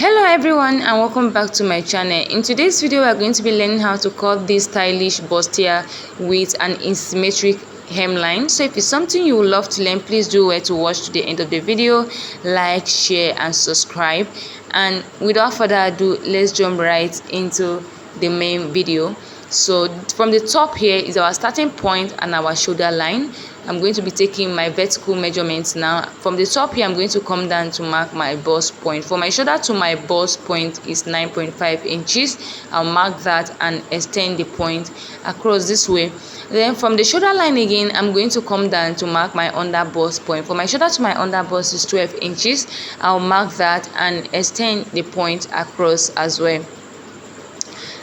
Hello everyone and welcome back to my channel. In today's video we are going to be learning how to cut this stylish bustier with an asymmetric hemline. So if it's something you would love to learn, please do well to watch to the end of the video, like, share and subscribe. And without further ado, let's jump right into the main video. So from the top here is our starting point and our shoulder line. I'm going to be taking my vertical measurements now. From the top here, I'm going to come down to mark my bust point. For my shoulder to my bust point is 9.5 inches. I'll mark that and extend the point across this way. Then from the shoulder line again, I'm going to come down to mark my under bust point. For my shoulder to my under bust is 12 inches. I'll mark that and extend the point across as well.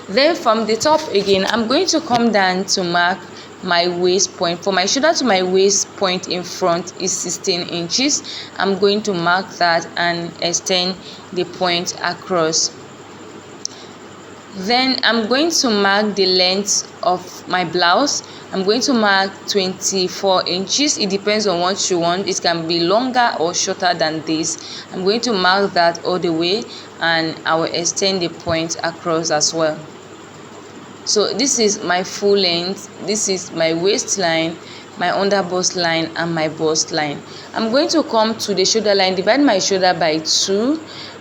Then from the top again, I'm going to come down to mark my waist point. For my shoulder to my waist point in front is 16 inches. I'm going to mark that and extend the point across. Then I'm going to mark the length of my blouse. I'm going to mark 24 inches. It depends on what you want. It can be longer or shorter than this. I'm going to mark that all the way and I will extend the point across as well. So this is my full length, this is my waistline, my under bust line and my bust line. I'm going to come to the shoulder line, divide my shoulder by 2,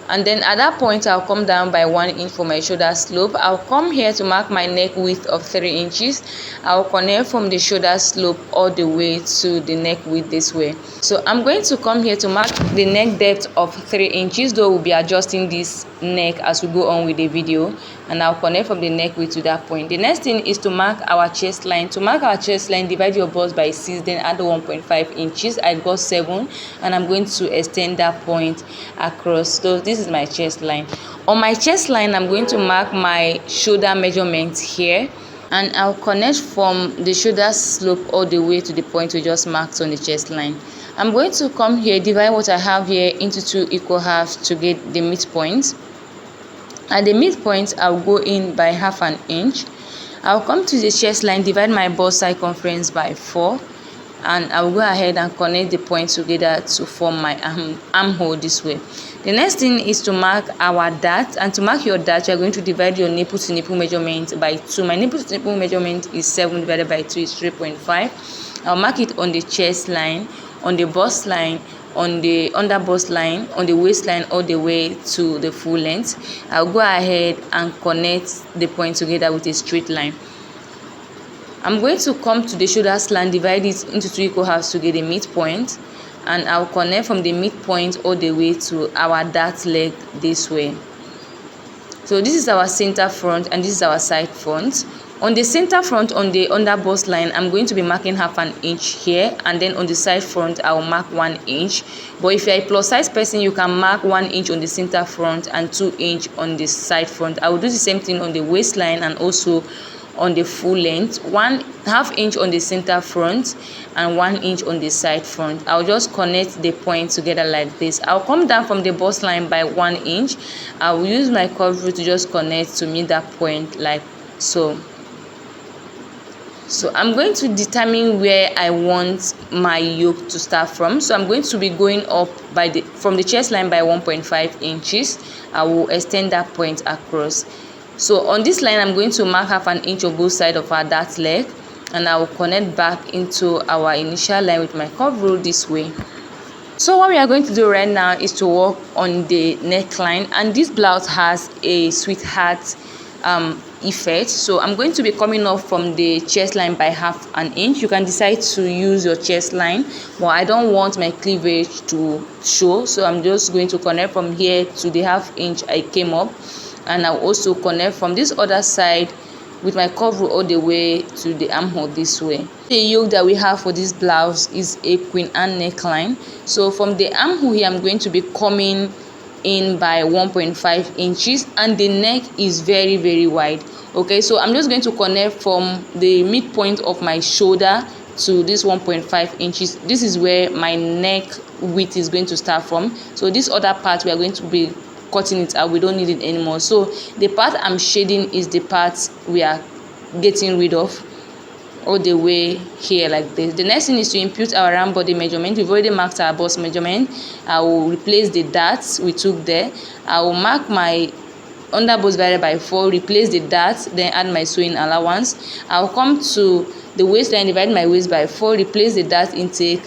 and then at that point I'll come down by 1 inch for my shoulder slope. I'll come here to mark my neck width of 3 inches. I'll connect from the shoulder slope all the way to the neck width this way. So I'm going to come here to mark the neck depth of 3 inches, though we'll be adjusting this neck as we go on with the video, and I'll connect from the neck width to that point. The next thing is to mark our chest line. To mark our chest line, divide your bust by 6, then add 1.5 inches. I got 7 and I'm going to extend that point across. So this is my chest line. On my chest line, I'm going to mark my shoulder measurement here, and I'll connect from the shoulder slope all the way to the point we just marked on the chest line. I'm going to come here, divide what I have here into 2 equal halves to get the midpoint. At the midpoint, I'll go in by ½ an inch. I'll come to the chest line, divide my bust circumference by 4, and I'll go ahead and connect the points together to form my armhole this way. The next thing is to mark our dart, and to mark your dart, you're going to divide your nipple to nipple measurement by 2. My nipple to nipple measurement is 7 divided by 2 is 3.5. I'll mark it on the chest line, on the bust line, on the under bust line, on the waistline all the way to the full length. I'll go ahead and connect the point together with a straight line. I'm going to come to the shoulder slant, divide it into 2 equal halves to get a midpoint, and I'll connect from the midpoint all the way to our dart leg this way. So this is our center front and this is our side front. On the center front, on the under bust line, I'm going to be marking ½ an inch here, and then on the side front I'll mark 1 inch. But if you're a plus size person, you can mark 1 inch on the center front and 2 inch on the side front. I will do the same thing on the waistline and also on the full length. ½ inch on the center front and 1 inch on the side front. I'll just connect the point together like this. I'll come down from the bust line by 1 inch. I will use my curve rule to just connect to meet that point like so. So I'm going to determine where I want my yoke to start from. So I'm going to be going up from the chest line by 1.5 inches. I will extend that point across. So on this line, I'm going to mark ½ an inch on both sides of our dart leg, and I will connect back into our initial line with my curve rule this way. So what we are going to do right now is to work on the neckline, and this blouse has a sweetheart effect. So I'm going to be coming up from the chest line by ½ an inch. You can decide to use your chest line, but I don't want my cleavage to show, so I'm just going to connect from here to the ½ inch I came up, and I'll also connect from this other side with my curve rule all the way to the armhole this way. The yoke that we have for this blouse is a Queen Anne neckline. So from the armhole here, I'm going to be coming in by 1.5 inches, and the neck is very wide. Okay, so I'm just going to connect from the midpoint of my shoulder to this 1.5 inches. This is where my neck width is going to start from. So this other part we are going to be cutting it out. We don't need it anymore. So the part I'm shading is the part we are getting rid of. all the way here like this. The next thing is to impute our round body measurement. We've already marked our bust measurement. I will replace the darts we took there. I will mark my under bust divided by 4, replace the dart, then add my sewing allowance. I'll come to the waistline, divide my waist by 4, replace the dart intake,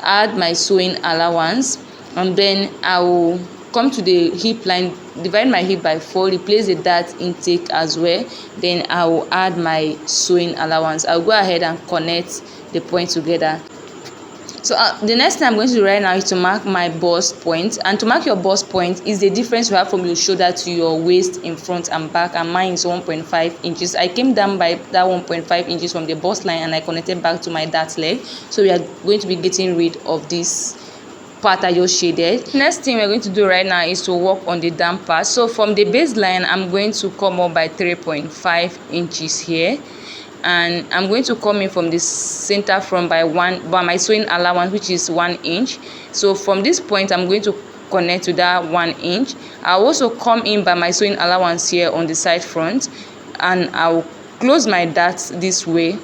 add my sewing allowance, and then I will come to the hip line, divide my hip by 4, replace the dart intake as well, then I will add my sewing allowance. I'll go ahead and connect the point together. So the next thing I'm going to do right now is to mark my bust point. And to mark your bust point is the difference you have from your shoulder to your waist in front and back, and mine is 1.5 inches. I came down by that 1.5 inches from the bust line and I connected back to my dart leg. So we are going to be getting rid of this part I just shaded. Next thing we're going to do right now is to work on the down part. So from the baseline, I'm going to come up by 3.5 inches here, and I'm going to come in from the center front by my sewing allowance, which is 1 inch. So from this point, I'm going to connect to that 1 inch. I'll also come in by my sewing allowance here on the side front, and I'll close my dart this way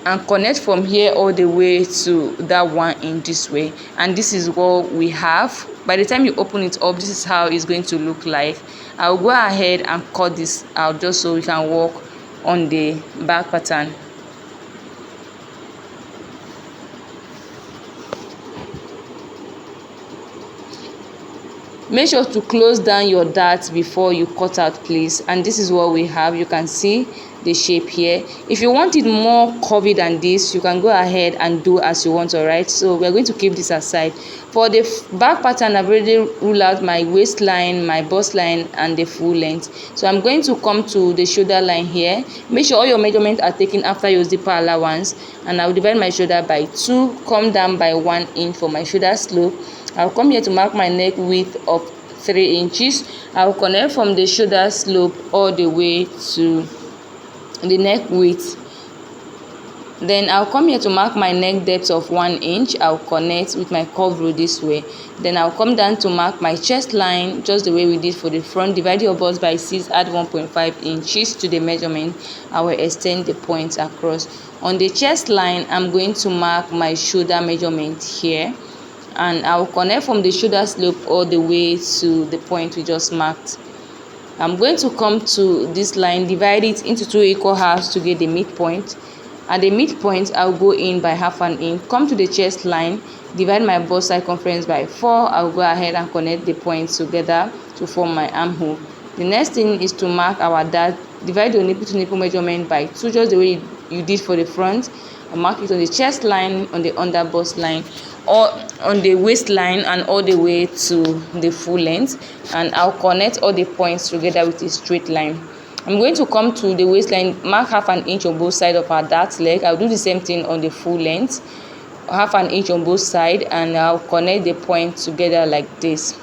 and connect from here all the way to that 1 inch this way. And this is what we have. By the time you open it up, this is how it's going to look like. I'll go ahead and cut this out just so we can work on the back pattern. Make sure to close down your dart before you cut out, please. And this is what we have. You can see the shape here. If you want it more curvy than this, you can go ahead and do as you want. All right, so we're going to keep this aside. For the back pattern, I've already ruled out my waistline, my bust line, and the full length. So I'm going to come to the shoulder line here. Make sure all your measurements are taken after your zipper allowance, and I'll divide my shoulder by 2, come down by 1 inch for my shoulder slope. I'll come here to mark my neck width of 3 inches. I'll connect from the shoulder slope all the way to the neck width. Then I'll come here to mark my neck depth of 1 inch. I'll connect with my curve rule this way. Then I'll come down to mark my chest line just the way we did for the front. Divide your bust by 6, add 1.5 inches to the measurement. I will extend the point across. On the chest line, I'm going to mark my shoulder measurement here, and I will connect from the shoulder slope all the way to the point we just marked. I'm going to come to this line, divide it into 2 equal halves to get the midpoint. At the midpoint, I'll go in by half an inch. Come to the chest line, divide my bust circumference by 4. I'll go ahead and connect the points together to form my armhole. The next thing is to mark our dart. Divide your nipple to nipple measurement by 2, just the way you did for the front. I'll mark it on the chest line, on the under bust line, or on the waistline, and all the way to the full length. And I'll connect all the points together with a straight line. I'm going to come to the waistline, mark half an inch on both sides of our dart leg. I'll do the same thing on the full length, half an inch on both sides, and I'll connect the point together like this.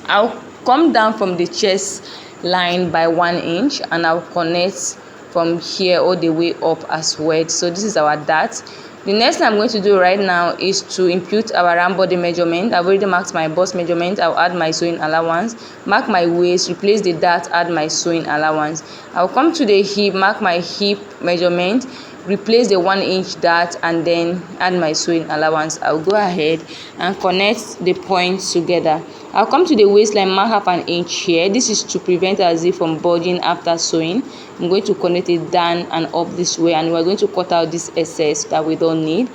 I'll come down from the chest line by 1 inch, and I'll connect from here all the way up as well. So this is our dart. The next thing I'm going to do right now is to impute our round body measurement. I've already marked my bust measurement. I'll add my sewing allowance, mark my waist, replace the dart, add my sewing allowance. I'll come to the hip, mark my hip measurement, replace the 1 inch dart, and then add my sewing allowance. I'll go ahead and connect the points together. I'll come to the waistline, mark half an inch here. This is to prevent our zip from bulging after sewing. I'm going to connect it down and up this way, and we're going to cut out this excess that we don't need.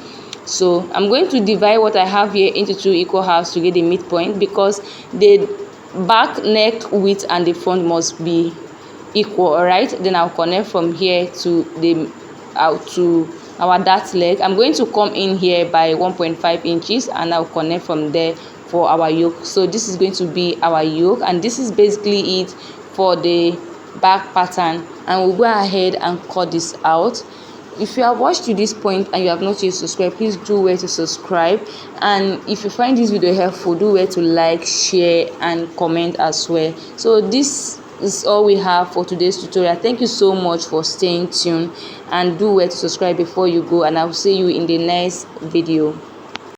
So I'm going to divide what I have here into 2 equal halves to get the midpoint, because the back neck width and the front must be equal. All right, then I'll connect from here to the out to our dart leg. I'm going to come in here by 1.5 inches, and I'll connect from there for our yoke. So this is going to be our yoke, and this is basically it for the back pattern. And we'll go ahead and cut this out. If you have watched to this point and you have not yet subscribed, please do where to subscribe. And if you find this video helpful, do where to like, share, and comment as well. So this is all we have for today's tutorial. Thank you so much for staying tuned, and do where to subscribe before you go, and I'll see you in the next video.